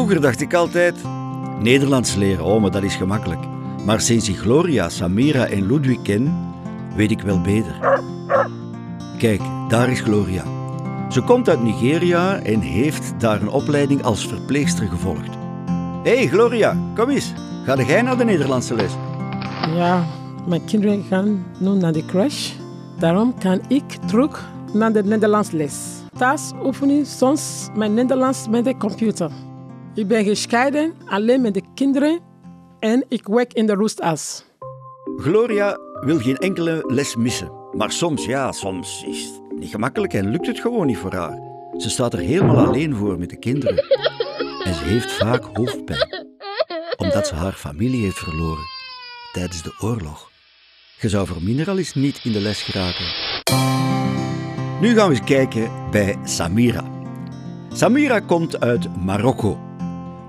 Vroeger dacht ik altijd, Nederlands leren, oh, maar dat is gemakkelijk. Maar sinds ik Gloria, Samira en Ludwig ken, weet ik wel beter. Kijk, daar is Gloria. Ze komt uit Nigeria en heeft daar een opleiding als verpleegster gevolgd. Hé, Gloria, kom eens. Ga jij naar de Nederlandse les? Ja, mijn kinderen gaan nu naar de crash. Daarom kan ik terug naar de Nederlandse les. Thuis oefen ik soms mijn Nederlands met de computer. Ik ben gescheiden, alleen met de kinderen en ik werk in de roesthuis. Gloria wil geen enkele les missen. Maar soms is het niet gemakkelijk en lukt het gewoon niet voor haar. Ze staat er helemaal alleen voor met de kinderen. En ze heeft vaak hoofdpijn. Omdat ze haar familie heeft verloren tijdens de oorlog. Je zou voor minder al eens niet in de les geraken. Nu gaan we eens kijken bij Samira. Samira komt uit Marokko.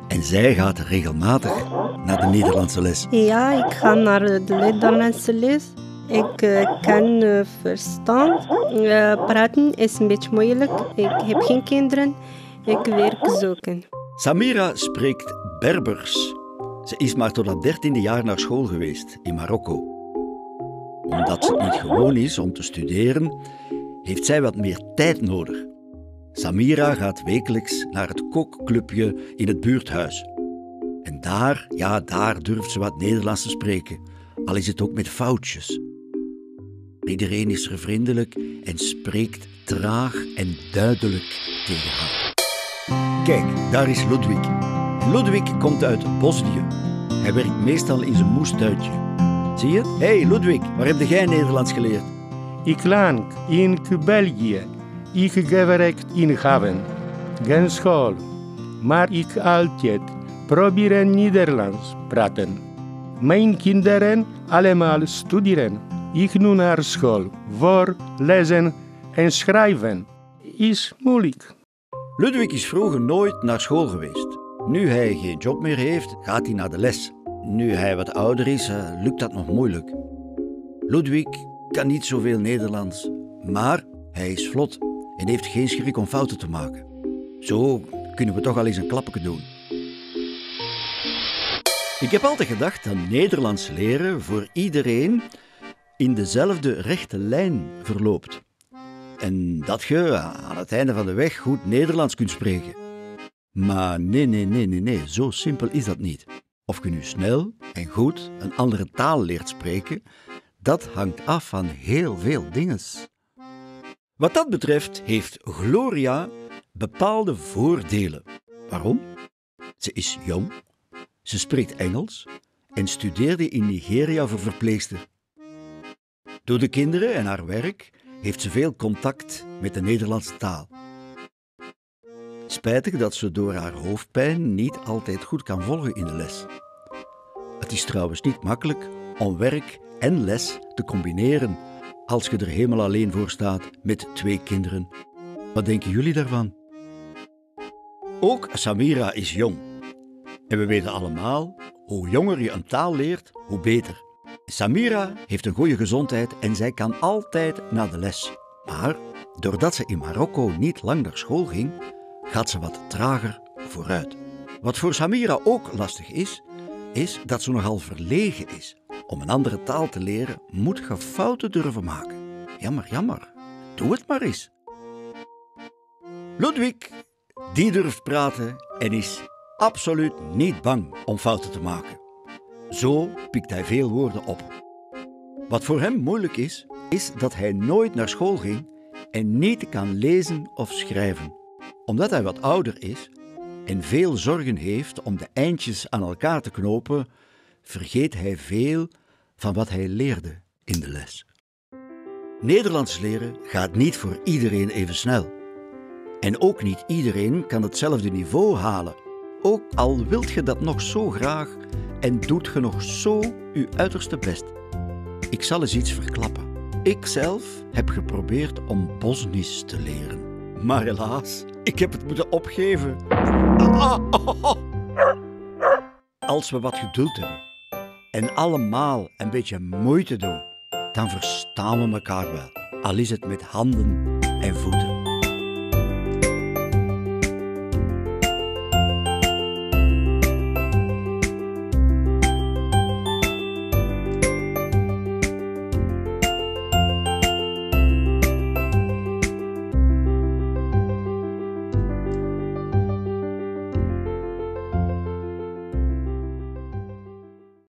En zij gaat regelmatig naar de Nederlandse les. Ja, ik ga naar de Nederlandse les. Ik kan verstaan. Praten is een beetje moeilijk. Ik heb geen kinderen. Ik werk zoeken. Samira spreekt Berbers. Ze is maar tot haar 13e jaar naar school geweest in Marokko. Omdat het niet gewoon is om te studeren, heeft zij wat meer tijd nodig. Samira gaat wekelijks naar het kookclubje in het buurthuis. En daar durft ze wat Nederlands te spreken, al is het ook met foutjes. Iedereen is er vriendelijk en spreekt traag en duidelijk tegen haar. Kijk, daar is Ludwig. Ludwig komt uit Bosnië. Hij werkt meestal in zijn moestuintje. Zie je? Hey Ludwig, waar heb jij Nederlands geleerd? Ik lang in België. Ik gewerkt in haven. Geen school. Maar ik altijd probeer Nederlands praten. Mijn kinderen allemaal studeren. Ik nu naar school. Voor lezen en schrijven is moeilijk. Ludwig is vroeger nooit naar school geweest. Nu hij geen job meer heeft, gaat hij naar de les. Nu hij wat ouder is, lukt dat nog moeilijk. Ludwig kan niet zoveel Nederlands, maar hij is vlot en heeft geen schrik om fouten te maken. Zo kunnen we toch al eens een klappetje doen. Ik heb altijd gedacht dat Nederlands leren voor iedereen in dezelfde rechte lijn verloopt. En dat je aan het einde van de weg goed Nederlands kunt spreken. Maar nee, zo simpel is dat niet. Of je nu snel en goed een andere taal leert spreken, dat hangt af van heel veel dingen. Wat dat betreft heeft Gloria bepaalde voordelen. Waarom? Ze is jong, ze spreekt Engels en studeerde in Nigeria voor verpleegster. Door de kinderen en haar werk heeft ze veel contact met de Nederlandse taal. Spijtig dat ze door haar hoofdpijn niet altijd goed kan volgen in de les. Het is trouwens niet makkelijk om werk en les te combineren als je er helemaal alleen voor staat met 2 kinderen. Wat denken jullie daarvan? Ook Samira is jong. En we weten allemaal, hoe jonger je een taal leert, hoe beter. Samira heeft een goede gezondheid en zij kan altijd naar de les. Maar doordat ze in Marokko niet lang naar school ging, gaat ze wat trager vooruit. Wat voor Samira ook lastig is dat ze nogal verlegen is. Om een andere taal te leren, moet je fouten durven maken. Jammer. Doe het maar eens. Ludwig, die durft praten en is absoluut niet bang om fouten te maken. Zo pikt hij veel woorden op. Wat voor hem moeilijk is dat hij nooit naar school ging en niet kan lezen of schrijven. Omdat hij wat ouder is en veel zorgen heeft om de eindjes aan elkaar te knopen, vergeet hij veel van wat hij leerde in de les. Nederlands leren gaat niet voor iedereen even snel. En ook niet iedereen kan hetzelfde niveau halen. Ook al wilt je dat nog zo graag en doet je nog zo je uiterste best. Ik zal eens iets verklappen. Ik zelf heb geprobeerd om Bosnisch te leren. Maar helaas, ik heb het moeten opgeven. Als we wat geduld hebben en allemaal een beetje moeite doen, dan verstaan we elkaar wel. Al is het met handen en voeten.